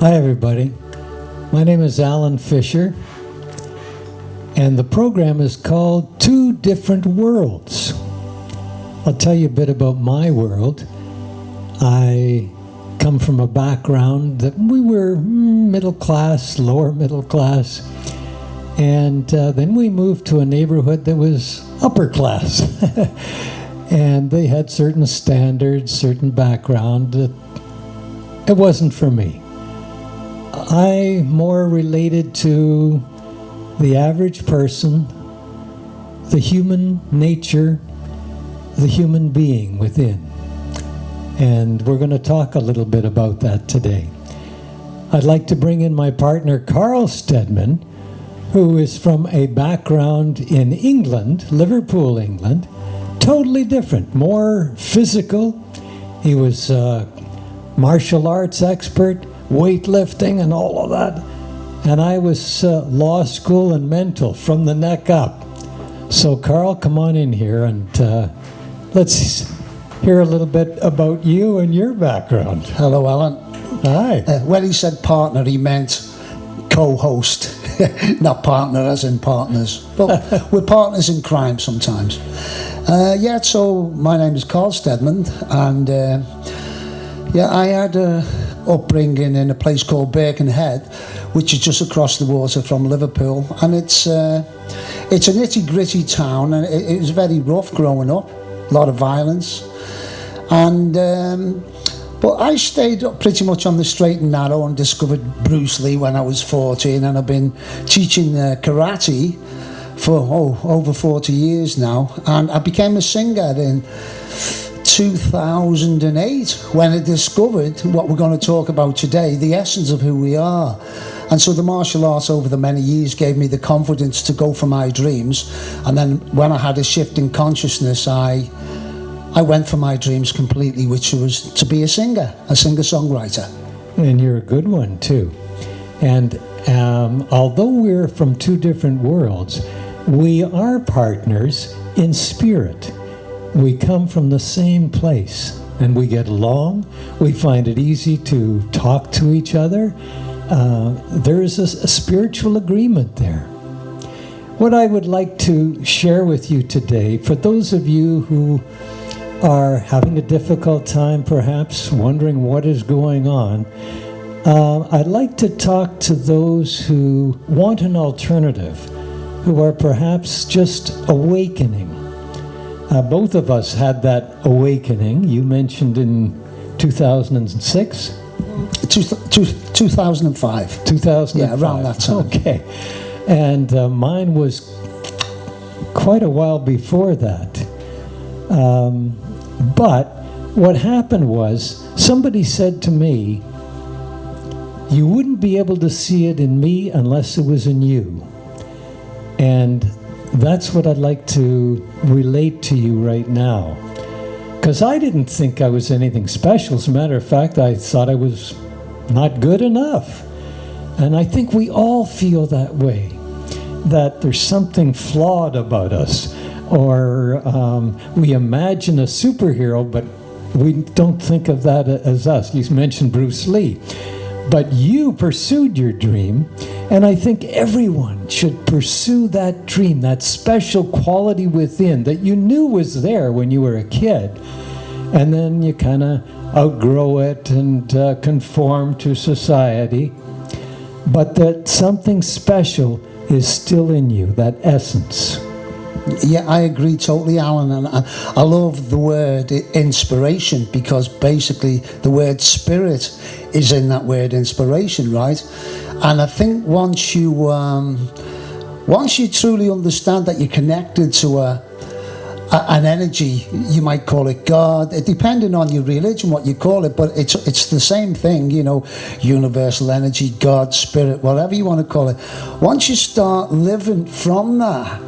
Hi, everybody. My name is Alan Fisher, and the program is called Two Different Worlds. I'll tell you a bit about my world. I come from a background that we were middle class, lower middle class, and then we moved to a neighborhood that was upper class. And they had certain standards, certain background that it wasn't for me. I more related to the average person, the human nature, the human being within. And we're going to talk a little bit about that today. I'd like to bring in my partner, Carl Steadman, who is from a background in England, Liverpool, England, totally different, more physical. He was a martial arts expert, weightlifting and all of that. And I was law school and mental from the neck up. So Carl, come on in here and let's hear a little bit about you and your background. Hello, Alan. Hi. When he said partner, he meant co-host, not partner as in partners. But we're partners in crime sometimes. So my name is Carl Steadman, and I had a upbringing in a place called Birkenhead, which is just across the water from Liverpool, and it's a nitty-gritty town, and it was very rough growing up, a lot of violence, and but I stayed up pretty much on the straight and narrow and discovered Bruce Lee when I was 14, and I've been teaching karate for over 40 years now, and I became a singer in 2008 when I discovered what we're going to talk about today, the essence of who we are. And so the martial arts over the many years gave me the confidence to go for my dreams, and then when I had a shift in consciousness, I went for my dreams completely, which was to be a singer-songwriter. And you're a good one too. And although we're from two different worlds, we are partners in spirit. We come from the same place and we get along. We find it easy to talk to each other. There is a spiritual agreement there. What I would like to share with you today, for those of you who are having a difficult time, perhaps wondering what is going on, I'd like to talk to those who want an alternative, who are perhaps just awakening. Both of us had that awakening. You mentioned in 2006? 2005. 2005. Yeah, around that time. Okay. And mine was quite a while before that. But what happened was, somebody said to me, you wouldn't be able to see it in me unless it was in you. And that's what I'd like to relate to you right now. Because I didn't think I was anything special. As a matter of fact, I thought I was not good enough. And I think we all feel that way, that there's something flawed about us. Or we imagine a superhero, but we don't think of that as us. You mentioned Bruce Lee. But you pursued your dream, and I think everyone should pursue that dream, that special quality within that you knew was there when you were a kid. And then you kind of outgrow it and conform to society. But that something special is still in you, that essence. Yeah, I agree totally, Alan, and I love the word inspiration, because basically the word spirit is in that word inspiration, right? And I think once you truly understand that you're connected to an energy, you might call it God, depending on your religion, what you call it, but it's the same thing, universal energy, God, spirit, whatever you want to call it. Once you start living from that,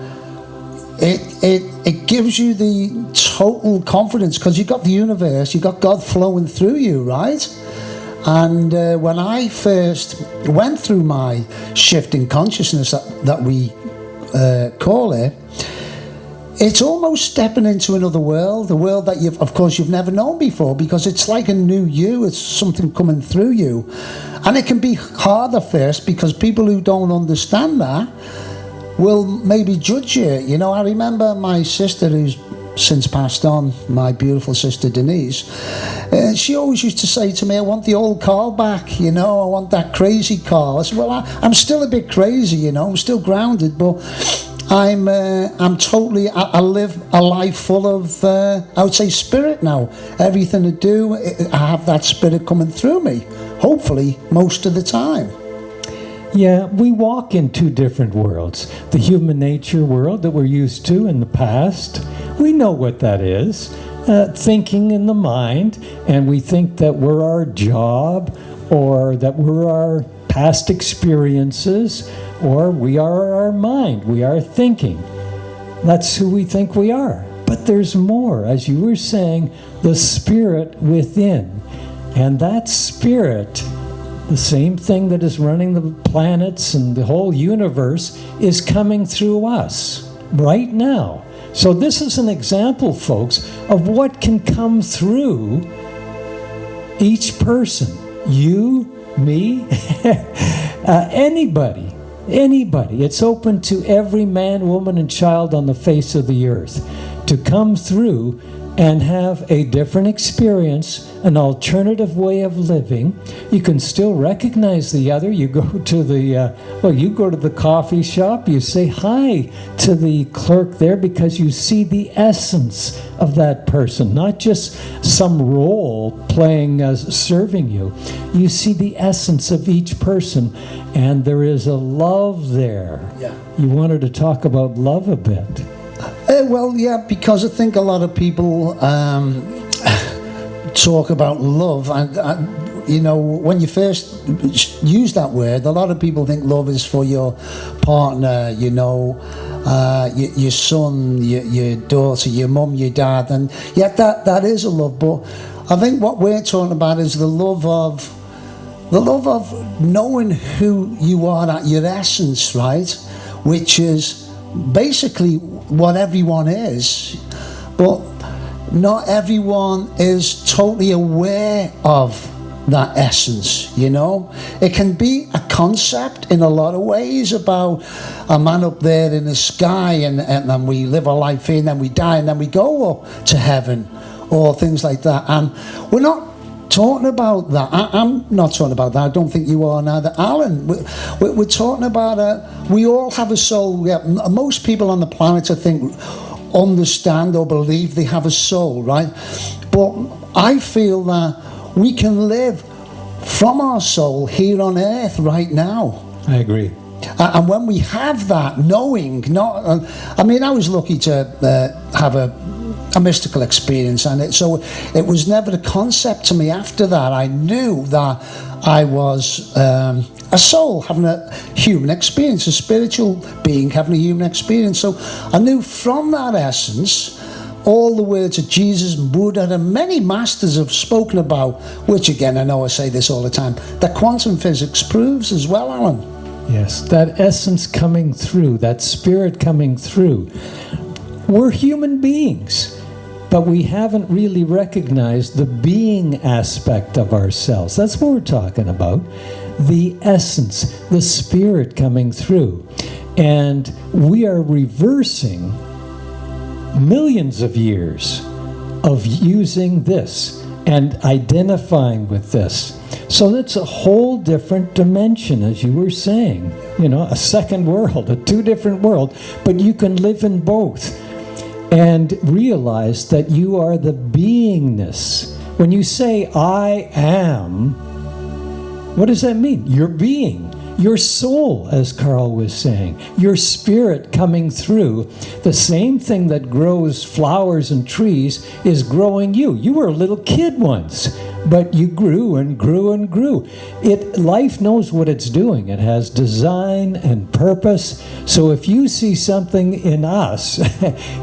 it gives you the total confidence, because you've got the universe, you've got God flowing through you, right? And when I first went through my shift in consciousness that we call it, it's almost stepping into another world, a world that you've never known before, because it's like a new you. It's something coming through you, and it can be hard at first because people who don't understand that will maybe judge you. You know, I remember my sister, who's since passed on, my beautiful sister Denise, she always used to say to me, I want the old Carl back, you know, I want that crazy Carl. I said, well, I'm still a bit crazy, you know, I'm still grounded, but I'm totally, I live a life full of, I would say, spirit now. Everything I do, I have that spirit coming through me, hopefully, most of the time. Yeah, we walk in two different worlds. The human nature world that we're used to in the past, we know what that is. Thinking in the mind, and we think that we're our job, or that we're our past experiences, or we are our mind, we are thinking. That's who we think we are. But there's more, as you were saying, the spirit within. And that spirit, the same thing that is running the planets and the whole universe, is coming through us right now. So this is an example, folks, of what can come through each person. You, me, anybody. It's open to every man, woman, and child on the face of the earth to come through and have a different experience, an alternative way of living. You can still recognize the other. You go to the coffee shop, you say hi to the clerk there because you see the essence of that person, not just some role playing as serving you. You see the essence of each person, and there is a love there. Yeah. You wanted to talk about love a bit. Well, yeah, because I think a lot of people talk about love, and you know, when you first use that word, a lot of people think love is for your partner, you know, your son, your daughter, your mum, your dad, and yet that is a love. But I think what we're talking about is the love of knowing who you are at your essence, right? Which is basically what everyone is, but not everyone is totally aware of that essence, you know. It can be a concept in a lot of ways about a man up there in the sky, and then we live our life here, and then we die, and then we go up to heaven, or things like that. And we're not talking about that. I'm not talking about that. I don't think you are neither, Alan. We're talking about we all have a soul. Yeah, most people on the planet, I think, understand or believe they have a soul, right? But I feel that we can live from our soul here on earth right now. I agree. And when we have that knowing, I mean, I was lucky to have a mystical experience, and so it was never a concept to me after that. I knew that I was a soul having a human experience, a spiritual being having a human experience. So I knew from that essence all the words that Jesus and Buddha and many masters have spoken about, which again, I know I say this all the time, that quantum physics proves as well, Alan. Yes, that essence coming through, that spirit coming through. We're human beings, but we haven't really recognized the being aspect of ourselves. That's what we're talking about. The essence, the spirit coming through. And we are reversing millions of years of using this and identifying with this. So that's a whole different dimension, as you were saying. You know, a second world, a two different world, but you can live in both. And realize that you are the beingness. When you say, I am, what does that mean? Your being, your soul, as Carl was saying, your spirit coming through. The same thing that grows flowers and trees is growing you. You were a little kid once, but you grew and grew and grew. Life knows what it's doing. It has design and purpose. So if you see something in us,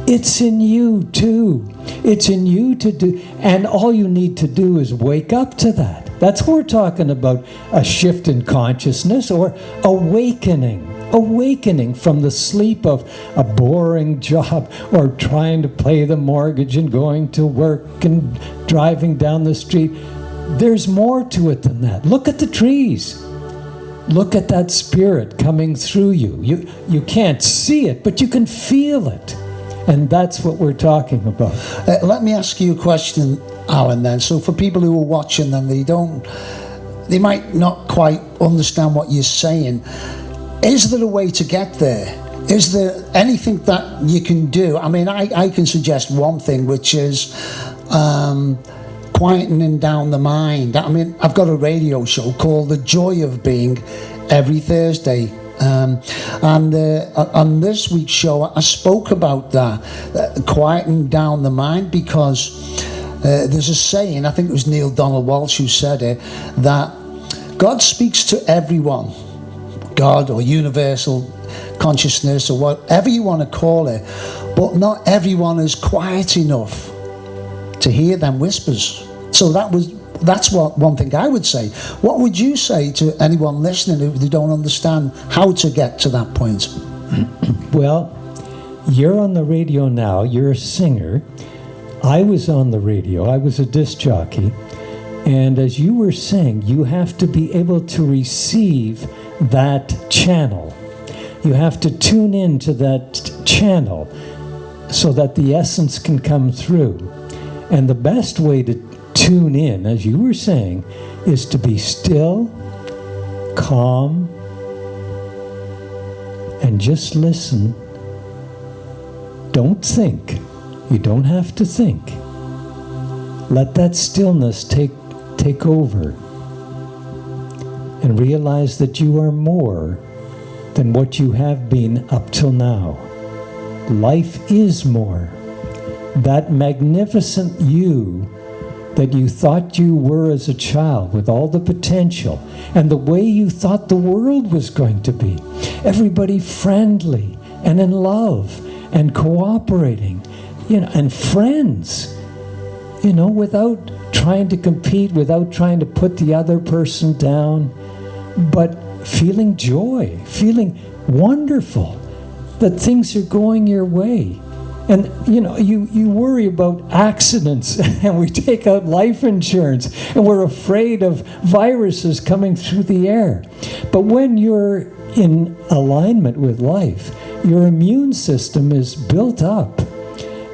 it's in you too. It's in you to do, and all you need to do is wake up to that. That's what we're talking about, a shift in consciousness or awakening. awakening from the sleep of a boring job or trying to pay the mortgage and going to work and driving down the street. There's more to it than that. Look at the trees. Look at that spirit coming through you. You can't see it, but you can feel it. And that's what we're talking about. Let me ask you a question, Alan, then. So for people who are watching and they might not quite understand what you're saying. Is there a way to get there? Is there anything that you can do? I mean, I can suggest one thing, which is quietening down the mind. I mean, I've got a radio show called The Joy of Being every Thursday. And on this week's show, I spoke about that, quieting down the mind, because there's a saying, I think it was Neil Donald Walsh who said it, that God speaks to everyone, God or universal consciousness or whatever you want to call it, but not everyone is quiet enough to hear them whispers. So that's what one thing I would say. What would you say to anyone listening who don't understand how to get to that point? Well, you're on the radio now. You're a singer. I was on the radio. I was a disc jockey. And as you were saying, you have to be able to receive that channel. You have to tune into that channel so that the essence can come through. And the best way to tune in, as you were saying, is to be still, calm, and just listen. Don't think. You don't have to think. Let that stillness take over, and realize that you are more than what you have been up till now. Life is more. That magnificent you that you thought you were as a child, with all the potential and the way you thought the world was going to be. Everybody friendly and in love and cooperating, and friends, without trying to compete, without trying to put the other person down, but feeling joy, feeling wonderful that things are going your way. And you worry about accidents, and we take out life insurance, and we're afraid of viruses coming through the air. But when you're in alignment with life, your immune system is built up,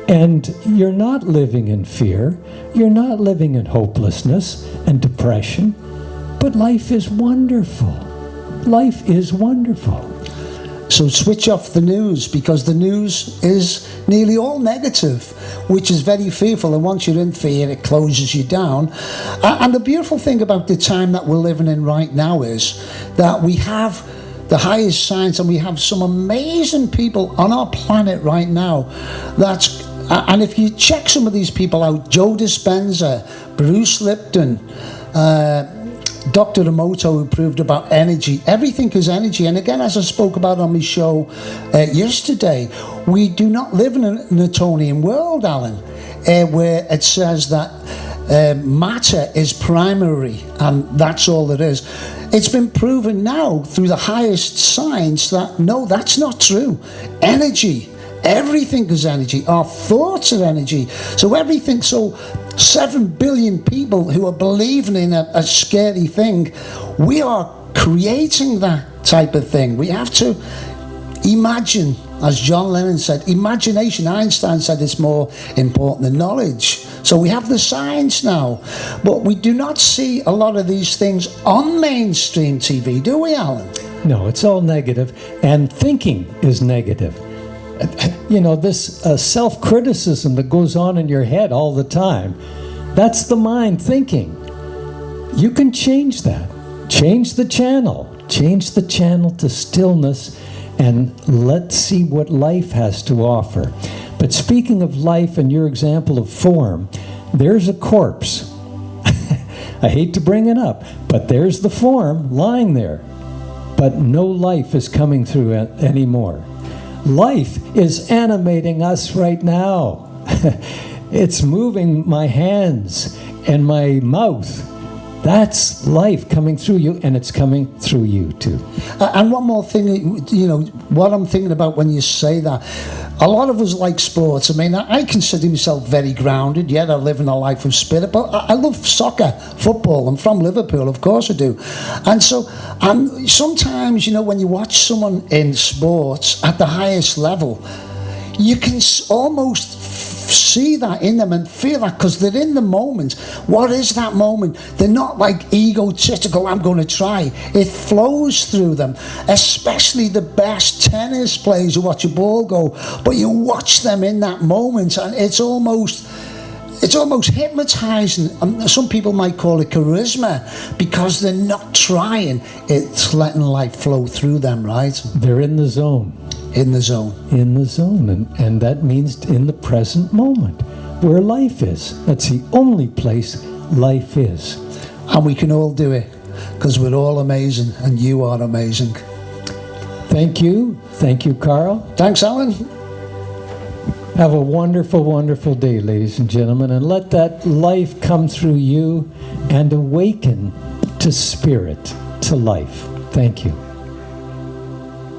and you're not living in fear, you're not living in hopelessness and depression, but life is wonderful. Life is wonderful. So switch off the news, because the news is nearly all negative, which is very fearful. And once you're in fear, it closes you down. And the beautiful thing about the time that we're living in right now is that we have the highest science, and we have some amazing people on our planet right now. And if you check some of these people out, Joe Dispenza, Bruce Lipton, Dr. Emoto, who proved about energy. Everything is energy. And again, as I spoke about on my show yesterday, we do not live in a Newtonian world, Alan, where it says that matter is primary and that's all it is. It's been proven now through the highest science that no, that's not true. Energy. Everything is energy. Our thoughts are energy. So everything, 7 billion people who are believing in a scary thing, we are creating that type of thing. We have to imagine, as John Lennon said, imagination. Einstein said it's more important than knowledge. So we have the science now, but we do not see a lot of these things on mainstream TV, do we, Alan? No, it's all negative, and thinking is negative. This self-criticism that goes on in your head all the time, that's the mind thinking. You can change that. Change the channel. Change the channel to stillness, and let's see what life has to offer. But speaking of life and your example of form, there's a corpse. I hate to bring it up, but there's the form lying there. But no life is coming through it anymore. Life is animating us right now. It's moving my hands and my mouth That's life coming through you, and it's coming through you too. And one more thing, what I'm thinking about when you say that, a lot of us like sports. I mean, I consider myself very grounded, yet I live in a life of spirit, but I love soccer, football. I'm from Liverpool, of course I do. And so sometimes, when you watch someone in sports at the highest level, you can almost see that in them and feel that, because they're in the moment. What is that moment? They're not like egotistical, I'm going to try. It flows through them, especially the best tennis players who watch a ball go, but you watch them in that moment and it's almost hypnotizing. Some people might call it charisma, because they're not trying, it's letting life flow through them, right? They're in the zone. In the zone. In the zone, and that means in the present moment, where life is. That's the only place life is. And we can all do it, because we're all amazing, and you are amazing. Thank you, Carl. Thanks, Alan. Have a wonderful, wonderful day, ladies and gentlemen, and let that life come through you and awaken to spirit, to life. Thank you.